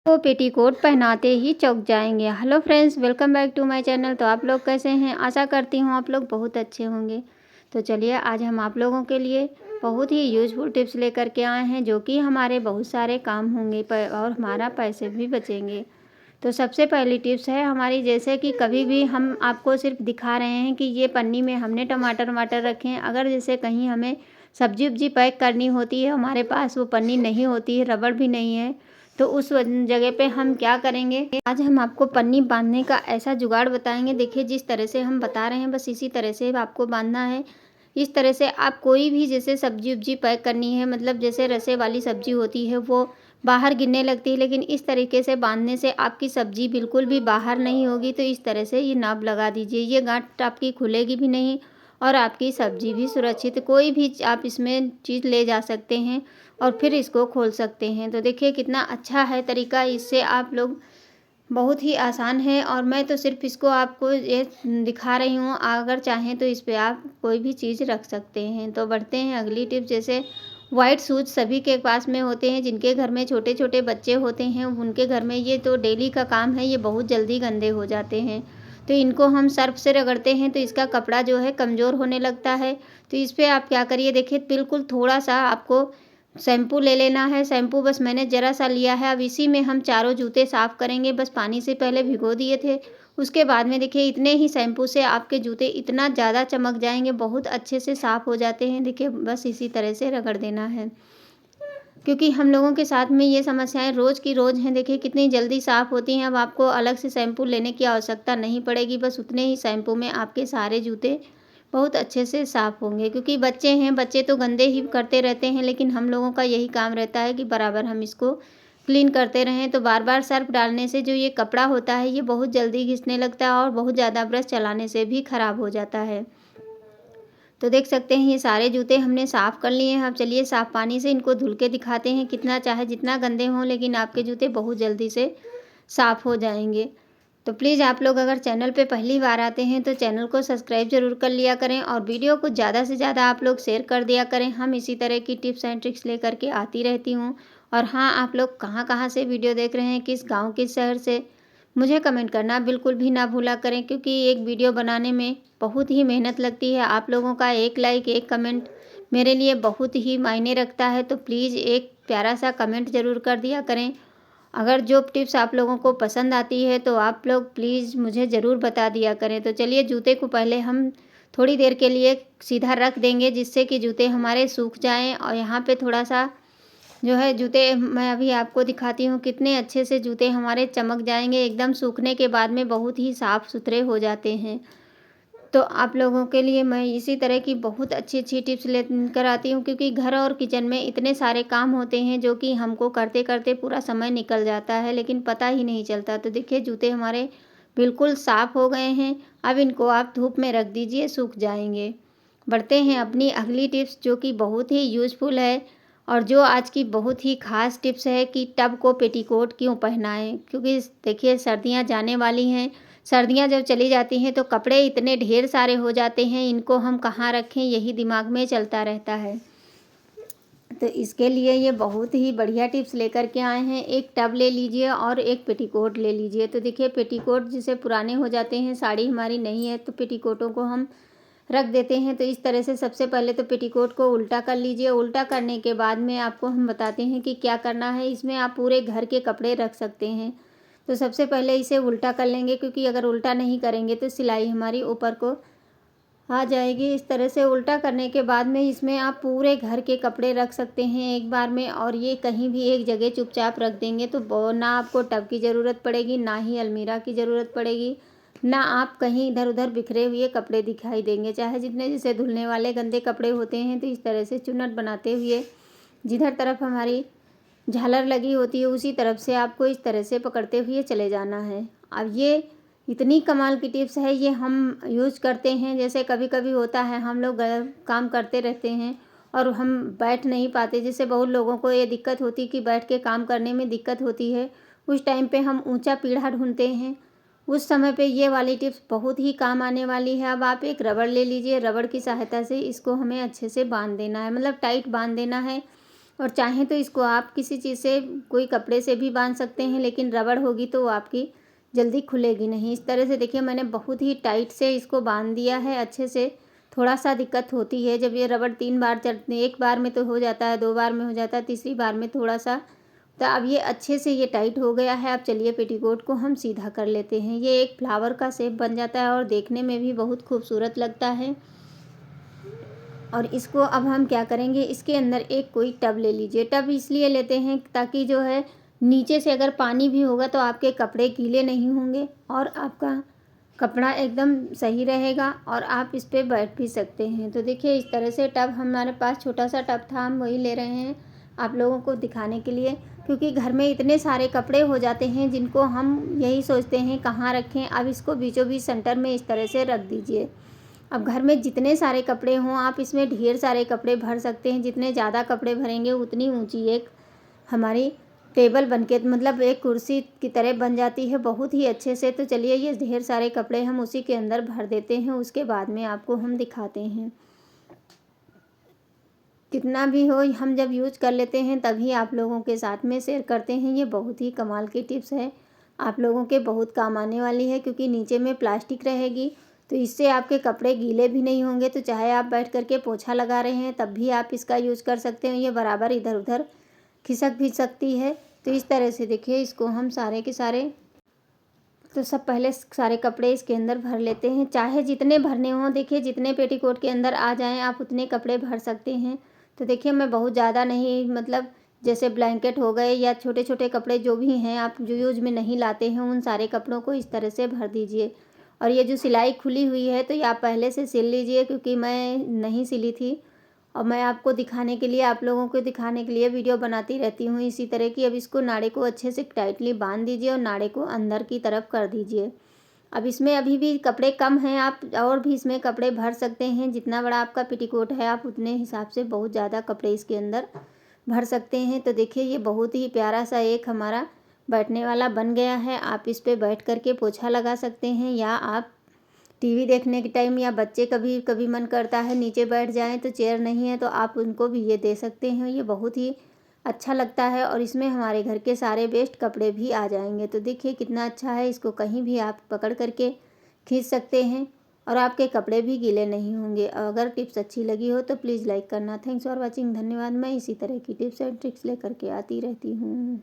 वो पेटीकोट पहनाते ही चौंक जाएंगे। Hello friends, welcome back to my channel. तो आप लोग कैसे हैं? आशा करती हूँ आप लोग बहुत अच्छे होंगे। तो चलिए आज हम आप लोगों के लिए बहुत ही यूजफुल टिप्स लेकर के आए हैं, जो कि हमारे बहुत सारे काम होंगे और हमारा पैसे भी बचेंगे। तो सबसे पहली टिप्स है हमारी, जैसे कि कभी भी हम आपको सिर्फ दिखा रहे हैं कि ये पन्नी में हमने टमाटर वमाटर रखे हैं। अगर जैसे कहीं हमें सब्जी वब्जी पैक करनी होती है, हमारे पास वो पन्नी नहीं होती है, रबड़ भी नहीं है, तो उस जगह पे हम क्या करेंगे, आज हम आपको पन्नी बांधने का ऐसा जुगाड़ बताएंगे। देखिए जिस तरह से हम बता रहे हैं बस इसी तरह से आपको बांधना है। इस तरह से आप कोई भी जैसे सब्जी वब्जी पैक करनी है, मतलब जैसे रसे वाली सब्जी होती है वो बाहर गिरने लगती है, लेकिन इस तरीके से बांधने से आपकी सब्जी बिल्कुल भी बाहर नहीं होगी। तो इस तरह से ये नाप लगा दीजिए, ये गांठ आपकी खुलेगी भी नहीं और आपकी सब्जी भी सुरक्षित, कोई भी आप इसमें चीज़ ले जा सकते हैं और फिर इसको खोल सकते हैं। तो देखिए कितना अच्छा है तरीका, इससे आप लोग बहुत ही आसान है और मैं तो सिर्फ इसको आपको ये दिखा रही हूँ। अगर चाहें तो इस पे आप कोई भी चीज़ रख सकते हैं। तो बढ़ते हैं अगली टिप। जैसे वाइट शूज़ सभी के पास में होते हैं, जिनके घर में छोटे छोटे बच्चे होते हैं उनके घर में ये तो डेली का काम है, ये बहुत जल्दी गंदे हो जाते हैं। तो इनको हम सर्फ से रगड़ते हैं तो इसका कपड़ा जो है कमज़ोर होने लगता है। तो इस पर आप क्या करिए, देखिए बिल्कुल थोड़ा सा आपको शैम्पू ले लेना है। शैम्पू बस मैंने ज़रा सा लिया है। अब इसी में हम चारों जूते साफ़ करेंगे। बस पानी से पहले भिगो दिए थे, उसके बाद में देखिए इतने ही शैम्पू से आपके जूते इतना ज़्यादा चमक जाएंगे, बहुत अच्छे से साफ़ हो जाते हैं। देखिए बस इसी तरह से रगड़ देना है, क्योंकि हम लोगों के साथ में ये समस्याएं रोज़ की रोज़ हैं। देखिए कितनी जल्दी साफ़ होती हैं। अब आपको अलग से शैम्पू लेने की आवश्यकता नहीं पड़ेगी, बस उतने ही शैम्पू में आपके सारे जूते बहुत अच्छे से साफ़ होंगे। क्योंकि बच्चे हैं, बच्चे तो गंदे ही करते रहते हैं, लेकिन हम लोगों का यही काम रहता है कि बराबर हम इसको क्लीन करते रहें। तो बार बार सर्फ डालने से जो ये कपड़ा होता है ये बहुत जल्दी घिसने लगता है और बहुत ज़्यादा ब्रश चलाने से भी ख़राब हो जाता है। तो देख सकते हैं ये सारे जूते हमने साफ़ कर लिए हैं। अब चलिए साफ़ पानी से इनको धुल के दिखाते हैं। कितना चाहे जितना गंदे हों, लेकिन आपके जूते बहुत जल्दी से साफ़ हो जाएंगे। तो प्लीज़ आप लोग अगर चैनल पे पहली बार आते हैं तो चैनल को सब्सक्राइब ज़रूर कर लिया करें और वीडियो को ज़्यादा से ज़्यादा आप लोग शेयर कर दिया करें। हम इसी तरह की टिप्स एंड ट्रिक्स लेकर के आती रहती हूँ। और हाँ, आप लोग कहाँ कहाँ से वीडियो देख रहे हैं, किस गाँव किस शहर से, मुझे कमेंट करना बिल्कुल भी ना भूला करें, क्योंकि एक वीडियो बनाने में बहुत ही मेहनत लगती है। आप लोगों का एक लाइक एक कमेंट मेरे लिए बहुत ही मायने रखता है। तो प्लीज़ एक प्यारा सा कमेंट ज़रूर कर दिया करें। अगर जो टिप्स आप लोगों को पसंद आती है तो आप लोग प्लीज़ मुझे ज़रूर बता दिया करें। तो चलिए जूते को पहले हम थोड़ी देर के लिए सीधा रख देंगे, जिससे कि जूते हमारे सूख जाएं। और यहाँ पे थोड़ा सा जो है जूते मैं अभी आपको दिखाती हूँ कितने अच्छे से जूते हमारे चमक जाएंगे। एकदम सूखने के बाद में बहुत ही साफ़ सुथरे हो जाते हैं। तो आप लोगों के लिए मैं इसी तरह की बहुत अच्छी अच्छी टिप्स लेकर आती हूँ, क्योंकि घर और किचन में इतने सारे काम होते हैं जो कि हमको करते करते पूरा समय निकल जाता है, लेकिन पता ही नहीं चलता। तो देखिए जूते हमारे बिल्कुल साफ़ हो गए हैं। अब इनको आप धूप में रख दीजिए, सूख जाएंगे। बढ़ते हैं अपनी अगली टिप्स, जो कि बहुत ही यूज़फुल है और जो आज की बहुत ही ख़ास टिप्स है कि टब को पेटीकोट क्यों पहनाएं। क्योंकि देखिए सर्दियाँ जाने वाली हैं। सर्दियाँ जब चली जाती हैं तो कपड़े इतने ढेर सारे हो जाते हैं, इनको हम कहाँ रखें यही दिमाग में चलता रहता है। तो इसके लिए ये बहुत ही बढ़िया टिप्स लेकर के आए हैं। एक टब ले लीजिए और एक पेटीकोट ले लीजिए। तो देखिए पेटीकोट जिसे पुराने हो जाते हैं, साड़ी हमारी नहीं है, तो पेटीकोटों को हम रख देते हैं। तो इस तरह से सबसे पहले तो पेटीकोट को उल्टा कर लीजिए। उल्टा करने के बाद में आपको हम बताते हैं कि क्या करना है। इसमें आप पूरे घर के कपड़े रख सकते हैं। तो सबसे पहले इसे उल्टा कर लेंगे, क्योंकि अगर उल्टा नहीं करेंगे तो सिलाई हमारी ऊपर को आ जाएगी। इस तरह से उल्टा करने के बाद में इसमें आप पूरे घर के कपड़े रख सकते हैं एक बार में। और ये कहीं भी एक जगह चुपचाप रख देंगे तो ना आपको टब की ज़रूरत पड़ेगी, ना ही अलमीरा की ज़रूरत पड़ेगी, ना आप कहीं इधर उधर बिखरे हुए कपड़े दिखाई देंगे। चाहे जितने जैसे धुलने वाले गंदे कपड़े होते हैं, तो इस तरह से चुन्नट बनाते हुए जिधर तरफ हमारी झालर लगी होती है उसी तरफ से आपको इस तरह से पकड़ते हुए चले जाना है। अब ये इतनी कमाल की टिप्स है, ये हम यूज़ करते हैं। जैसे कभी कभी होता है हम लोग काम करते रहते हैं और हम बैठ नहीं पाते। जैसे बहुत लोगों को ये दिक्कत होती है कि बैठ के काम करने में दिक्कत होती है। उस टाइम पे हम ऊंचा पीढ़ा ढूंढते हैं, उस समय पे ये वाली टिप्स बहुत ही काम आने वाली है। अब आप एक रबड़ ले लीजिए, रबड़ की सहायता से इसको हमें अच्छे से बांध देना है, मतलब टाइट बांध देना है। और चाहें तो इसको आप किसी चीज़ से, कोई कपड़े से भी बांध सकते हैं, लेकिन रबड़ होगी तो वो आपकी जल्दी खुलेगी नहीं। इस तरह से देखिए मैंने बहुत ही टाइट से इसको बांध दिया है अच्छे से। थोड़ा सा दिक्कत होती है जब ये रबड़ 3 बार चढ़ते, एक बार में तो हो जाता है, 2 बार में हो जाता है, तीसरी बार में थोड़ा सा। तो अब ये अच्छे से ये टाइट हो गया है। अब चलिए पेटीकोट को हम सीधा कर लेते हैं। ये एक फ्लावर का शेप बन जाता है और देखने में भी बहुत खूबसूरत लगता है। और इसको अब हम क्या करेंगे, इसके अंदर एक कोई टब ले लीजिए। टब इसलिए लेते हैं ताकि जो है नीचे से अगर पानी भी होगा तो आपके कपड़े गीले नहीं होंगे और आपका कपड़ा एकदम सही रहेगा और आप इस पे बैठ भी सकते हैं। तो देखिए इस तरह से टब, हमारे पास छोटा सा टब था, हम वही ले रहे हैं आप लोगों को दिखाने के लिए, क्योंकि घर में इतने सारे कपड़े हो जाते हैं जिनको हम यही सोचते हैं कहाँ रखें। अब इसको बीचों बीच सेंटर में इस तरह से रख दीजिए। अब घर में जितने सारे कपड़े हों आप इसमें ढेर सारे कपड़े भर सकते हैं। जितने ज़्यादा कपड़े भरेंगे उतनी ऊंची एक हमारी टेबल बनके, मतलब एक कुर्सी की तरह बन जाती है बहुत ही अच्छे से। तो चलिए ये ढेर सारे कपड़े हम उसी के अंदर भर देते हैं, उसके बाद में आपको हम दिखाते हैं। कितना भी हो हम जब यूज कर लेते हैं तभी आप लोगों के साथ में शेयर करते हैं। ये बहुत ही कमाल की टिप्स है, आप लोगों के बहुत काम आने वाली है, क्योंकि नीचे में प्लास्टिक रहेगी तो इससे आपके कपड़े गीले भी नहीं होंगे। तो चाहे आप बैठ करके पोछा लगा रहे हैं तब भी आप इसका यूज़ कर सकते हैं। ये बराबर इधर उधर खिसक भी सकती है। तो इस तरह से देखिए इसको हम सारे के सारे, तो सब पहले सारे कपड़े इसके अंदर भर लेते हैं। चाहे जितने भरने हों, देखिए जितने पेटीकोट के अंदर आ जाएं आप उतने कपड़े भर सकते हैं। तो देखिए मैं बहुत ज़्यादा नहीं, मतलब जैसे ब्लैंकेट हो गए या छोटे छोटे कपड़े जो भी हैं आप जो यूज में नहीं लाते हैं, उन सारे कपड़ों को इस तरह से भर दीजिए। और ये जो सिलाई खुली हुई है तो ये आप पहले से सिल लीजिए, क्योंकि मैं नहीं सिली थी और मैं आपको दिखाने के लिए, आप लोगों को दिखाने के लिए वीडियो बनाती रहती हूँ इसी तरह की। अब इसको नाड़े को अच्छे से टाइटली बांध दीजिए और नाड़े को अंदर की तरफ कर दीजिए। अब इसमें अभी भी कपड़े कम हैं, आप और भी इसमें कपड़े भर सकते हैं। जितना बड़ा आपका पेटीकोट है आप उतने हिसाब से बहुत ज़्यादा कपड़े इसके अंदर भर सकते हैं। तो देखिए ये बहुत ही प्यारा सा एक हमारा बैठने वाला बन गया है। आप इस पर बैठ करके पोछा लगा सकते हैं, या आप टीवी देखने के टाइम, या बच्चे कभी कभी मन करता है नीचे बैठ जाएं तो चेयर नहीं है तो आप उनको भी ये दे सकते हैं। ये बहुत ही अच्छा लगता है और इसमें हमारे घर के सारे वेस्ट कपड़े भी आ जाएंगे। तो देखिए कितना अच्छा है, इसको कहीं भी आप पकड़ करके खींच सकते हैं और आपके कपड़े भी गीले नहीं होंगे। अगर टिप्स अच्छी लगी हो तो प्लीज़ लाइक करना। थैंक्स फॉर वॉचिंग, धन्यवाद। मैं इसी तरह की टिप्स एंड ट्रिक्स लेकर के आती रहती हूँ।